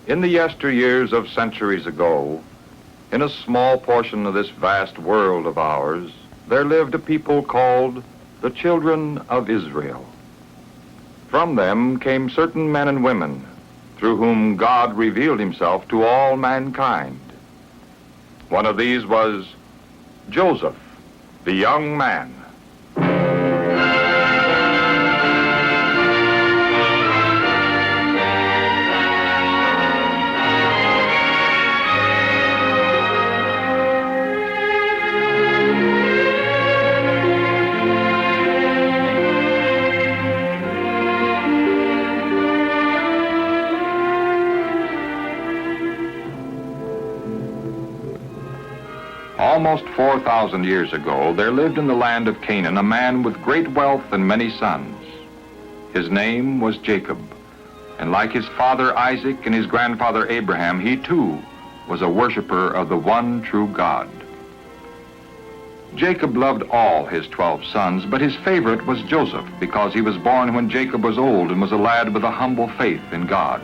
In the yesteryears of centuries ago, in a small portion of this vast world of ours, there lived a people called the children of Israel. From them came certain men and women through whom God revealed himself to all mankind. One of these was Joseph, the young man. Almost 4,000 years ago, there lived in the land of Canaan a man with great wealth and many sons. His name was Jacob, and like his father Isaac and his grandfather Abraham, he too was a worshiper of the one true God. Jacob loved all his 12 sons, but his favorite was Joseph because he was born when Jacob was old and was a lad with a humble faith in God.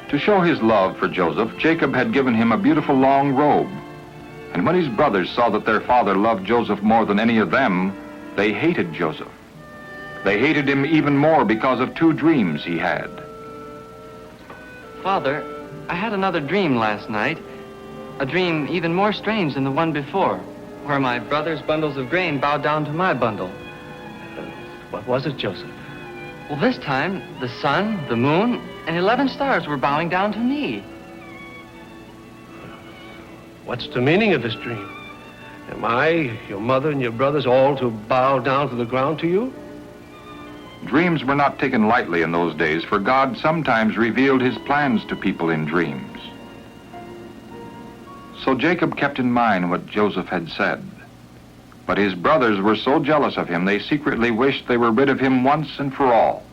To show his love for Joseph, Jacob had given him a beautiful long robe. And when his brothers saw that their father loved Joseph more than any of them, they hated Joseph. They hated him even more because of 2 dreams he had. Father, I had another dream last night. A dream even more strange than the one before, where my brother's bundles of grain bowed down to my bundle. What was it, Joseph? Well, this time, the sun, the moon, and 11 stars were bowing down to me. What's the meaning of this dream? Am I, your mother, and your brothers all to bow down to the ground to you? Dreams were not taken lightly in those days, for God sometimes revealed his plans to people in dreams. So Jacob kept in mind what Joseph had said. But his brothers were so jealous of him, they secretly wished they were rid of him once and for all.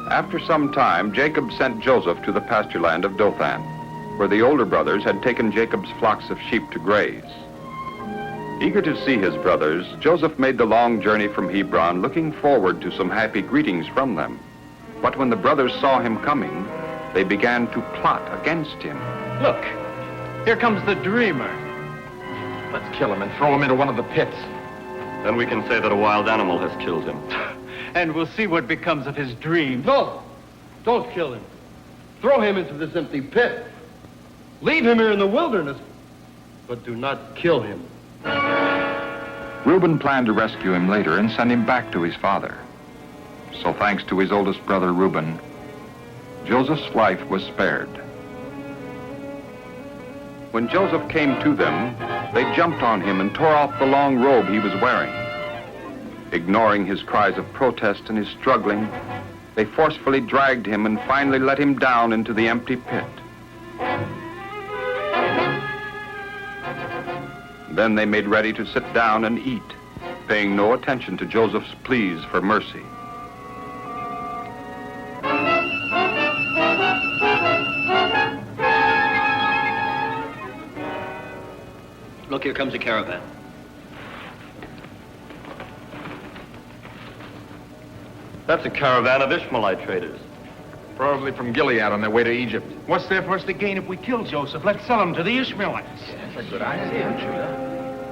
After some time, Jacob sent Joseph to the pasture land of Dothan, where the older brothers had taken Jacob's flocks of sheep to graze. Eager to see his brothers, Joseph made the long journey from Hebron, looking forward to some happy greetings from them. But when the brothers saw him coming, they began to plot against him. Look, here comes the dreamer. Let's kill him and throw him into one of the pits. Then we can say that a wild animal has killed him. And we'll see what becomes of his dreams. No, don't kill him. Throw him into this empty pit. Leave him here in the wilderness, but do not kill him. Reuben planned to rescue him later and send him back to his father. So thanks to his oldest brother Reuben, Joseph's life was spared. When Joseph came to them, they jumped on him and tore off the long robe he was wearing. Ignoring his cries of protest and his struggling, they forcefully dragged him and finally let him down into the empty pit. Then they made ready to sit down and eat, paying no attention to Joseph's pleas for mercy. Look, here comes a caravan. That's a caravan of Ishmaelite traders. Probably from Gilead on their way to Egypt. What's there for us to gain if we kill Joseph? Let's sell him to the Ishmaelites. That's a good idea,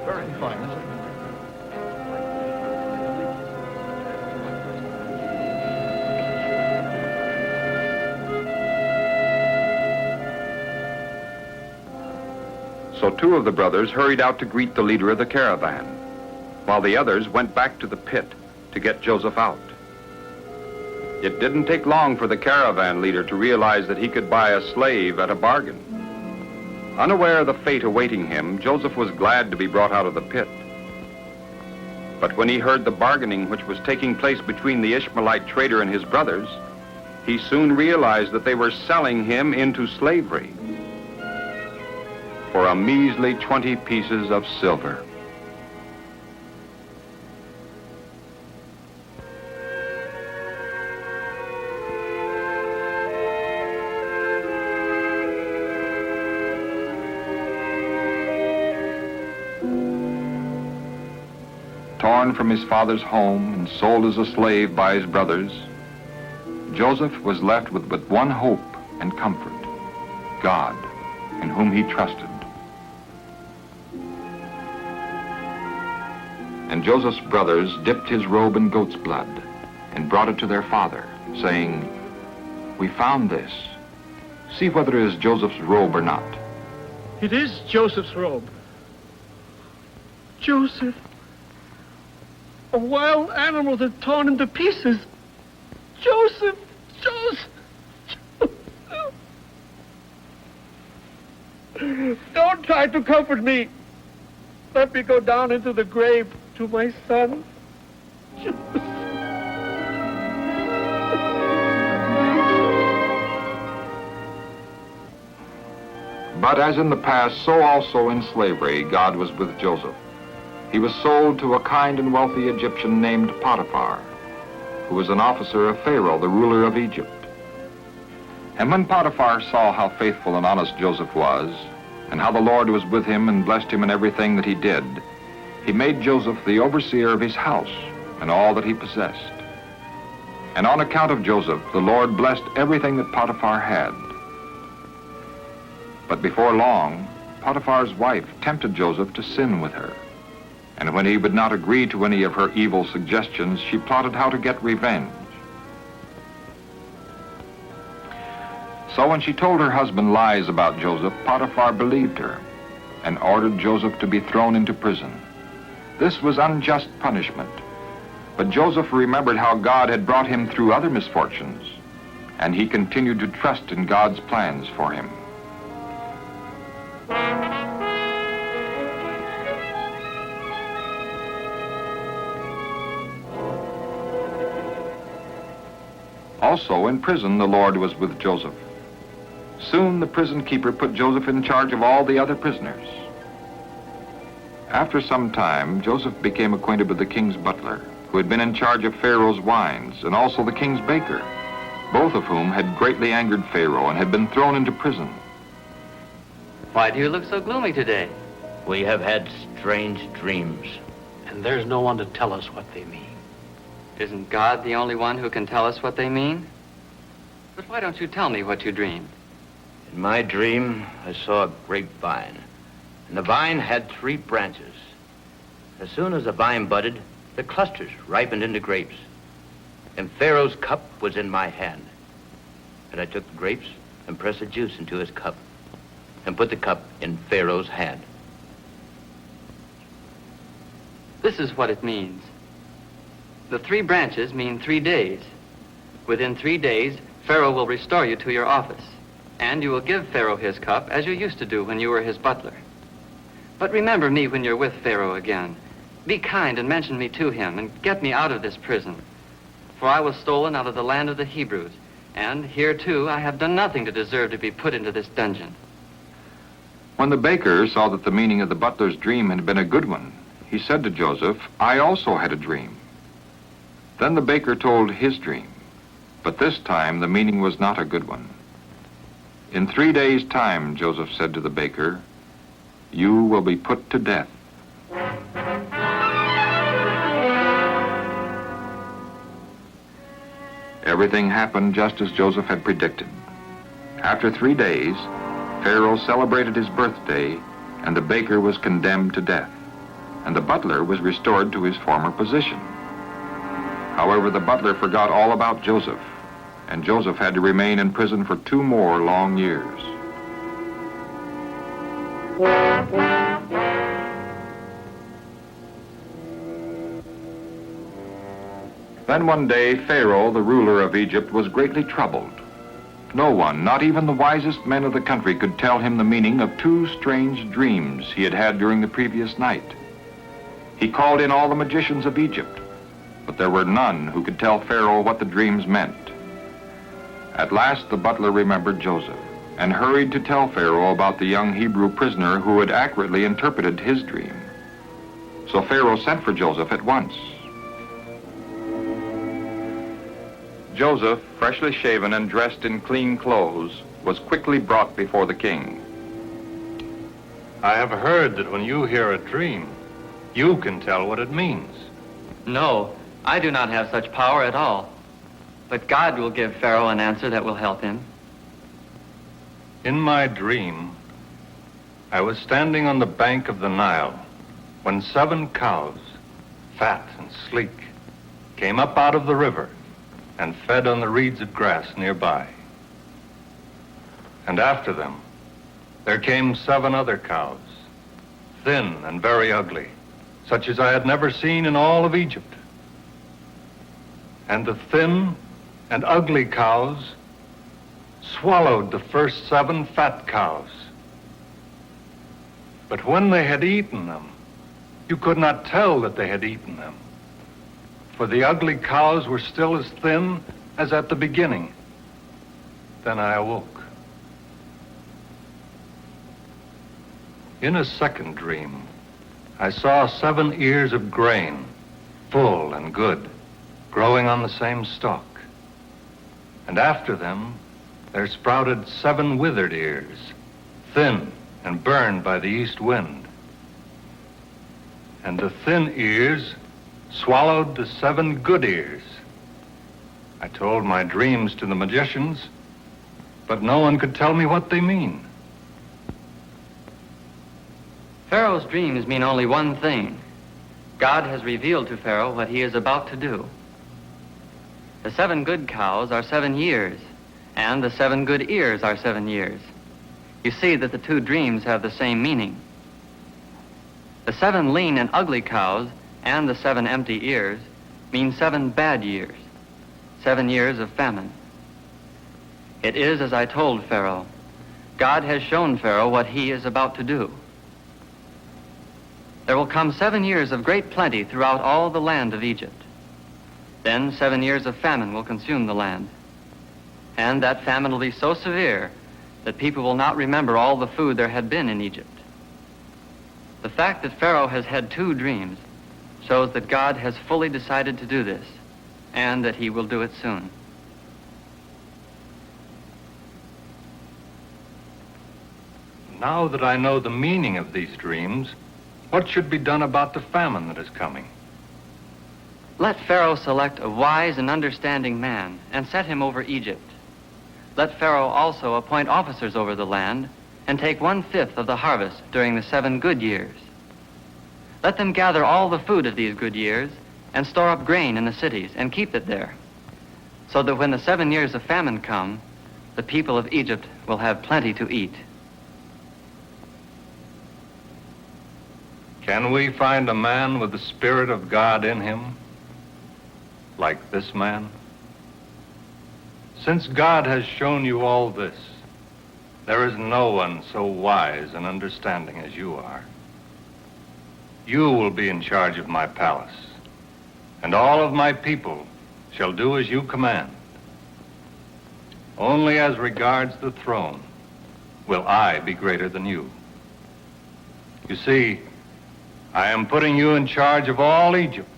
Very fine. So 2 of the brothers hurried out to greet the leader of the caravan, while the others went back to the pit to get Joseph out. It didn't take long for the caravan leader to realize that he could buy a slave at a bargain. Unaware of the fate awaiting him, Joseph was glad to be brought out of the pit. But when he heard the bargaining which was taking place between the Ishmaelite trader and his brothers, he soon realized that they were selling him into slavery for a measly 20 pieces of silver. torn from his father's home and sold as a slave by his brothers, Joseph was left with but one hope and comfort: God, in whom he trusted. And Joseph's brothers dipped his robe in goat's blood and brought it to their father, saying, "We found this. See whether it is Joseph's robe or not." It is Joseph's robe. Joseph, a wild animal that's torn into pieces. Joseph, Joseph. Don't try to comfort me. Let me go down into the grave to my son. But as in the past, so also in slavery, God was with Joseph. He was sold to a kind and wealthy Egyptian named Potiphar, who was an officer of Pharaoh, the ruler of Egypt. And when Potiphar saw how faithful and honest Joseph was, and how the Lord was with him and blessed him in everything that he did, he made Joseph the overseer of his house and all that he possessed. And on account of Joseph, the Lord blessed everything that Potiphar had. But before long, Potiphar's wife tempted Joseph to sin with her. And when he would not agree to any of her evil suggestions, she plotted how to get revenge. So when she told her husband lies about Joseph, Potiphar believed her and ordered Joseph to be thrown into prison. This was unjust punishment. But Joseph remembered how God had brought him through other misfortunes, and he continued to trust in God's plans for him. Also in prison, the Lord was with Joseph. Soon the prison keeper put Joseph in charge of all the other prisoners. After some time, Joseph became acquainted with the king's butler, who had been in charge of Pharaoh's wines, and also the king's baker, both of whom had greatly angered Pharaoh and had been thrown into prison. Why do you look so gloomy today? We have had strange dreams. And there's no one to tell us what they mean. Isn't God the only one who can tell us what they mean? But why don't you tell me what you dreamed? In my dream, I saw a grapevine, and the vine had 3 branches. As soon as the vine budded, the clusters ripened into grapes. And Pharaoh's cup was in my hand. And I took the grapes and pressed the juice into his cup, and put the cup in Pharaoh's hand. This is what it means. The 3 branches mean 3 days. Within 3 days, Pharaoh will restore you to your office, and you will give Pharaoh his cup as you used to do when you were his butler. But remember me when you're with Pharaoh again. Be kind and mention me to him, and get me out of this prison. For I was stolen out of the land of the Hebrews, and here too I have done nothing to deserve to be put into this dungeon. When the baker saw that the meaning of the butler's dream had been a good one, he said to Joseph, "I also had a dream." Then the baker told his dream, but this time the meaning was not a good one. In 3 days' time, Joseph said to the baker, "You will be put to death." Everything happened just as Joseph had predicted. After 3 days, Pharaoh celebrated his birthday, and the baker was condemned to death, and the butler was restored to his former position. However, the butler forgot all about Joseph, and Joseph had to remain in prison for 2 more long years. Then one day, Pharaoh, the ruler of Egypt, was greatly troubled. No one, not even the wisest men of the country, could tell him the meaning of 2 strange dreams he had had during the previous night. He called in all the magicians of Egypt, but there were none who could tell Pharaoh what the dreams meant. At last the butler remembered Joseph and hurried to tell Pharaoh about the young Hebrew prisoner who had accurately interpreted his dream. So Pharaoh sent for Joseph at once. Joseph, freshly shaven and dressed in clean clothes, was quickly brought before the king. I have heard that when you hear a dream, you can tell what it means. No, I do not have such power at all. But God will give Pharaoh an answer that will help him. In my dream, I was standing on the bank of the Nile when 7 cows, fat and sleek, came up out of the river and fed on the reeds of grass nearby. And after them, there came 7 other cows, thin and very ugly, such as I had never seen in all of Egypt. And the thin and ugly cows swallowed the first 7 fat cows. But when they had eaten them, you could not tell that they had eaten them, for the ugly cows were still as thin as at the beginning. Then I awoke. In a second dream, I saw 7 ears of grain, full and good, growing on the same stalk. And after them, there sprouted 7 withered ears, thin and burned by the east wind. And the thin ears swallowed the 7 good ears. I told my dreams to the magicians, but no one could tell me what they mean. Pharaoh's dreams mean only one thing. God has revealed to Pharaoh what he is about to do. The 7 good cows are 7 years, and the 7 good ears are 7 years. You see that the 2 dreams have the same meaning. The 7 lean and ugly cows and the 7 empty ears mean 7 bad years, 7 years of famine. It is as I told Pharaoh. God has shown Pharaoh what he is about to do. There will come 7 years of great plenty throughout all the land of Egypt. Then 7 years of famine will consume the land. And that famine will be so severe that people will not remember all the food there had been in Egypt. The fact that Pharaoh has had 2 dreams shows that God has fully decided to do this, and that he will do it soon. Now that I know the meaning of these dreams, what should be done about the famine that is coming? Let Pharaoh select a wise and understanding man and set him over Egypt. Let Pharaoh also appoint officers over the land and take 1/5 of the harvest during the 7 good years. Let them gather all the food of these good years and store up grain in the cities and keep it there, so that when the 7 years of famine come, the people of Egypt will have plenty to eat. Can we find a man with the Spirit of God in him, like this man? Since God has shown you all this, there is no one so wise and understanding as you are. You will be in charge of my palace, and all of my people shall do as you command. Only as regards the throne will I be greater than you. You see, I am putting you in charge of all Egypt.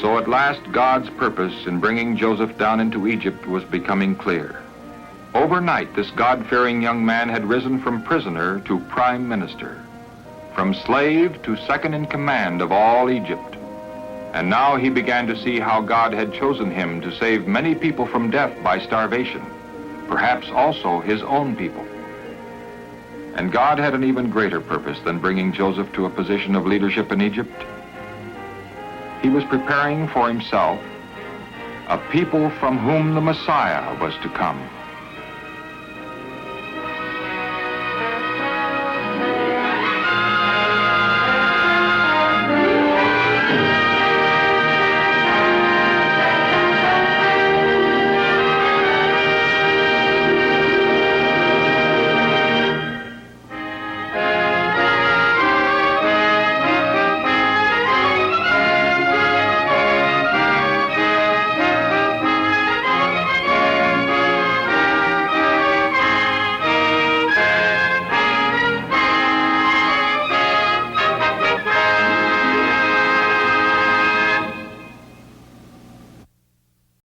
So at last God's purpose in bringing Joseph down into Egypt was becoming clear. Overnight, this God-fearing young man had risen from prisoner to prime minister, from slave to second in command of all Egypt. And now he began to see how God had chosen him to save many people from death by starvation, perhaps also his own people. And God had an even greater purpose than bringing Joseph to a position of leadership in Egypt. He was preparing for himself a people from whom the Messiah was to come.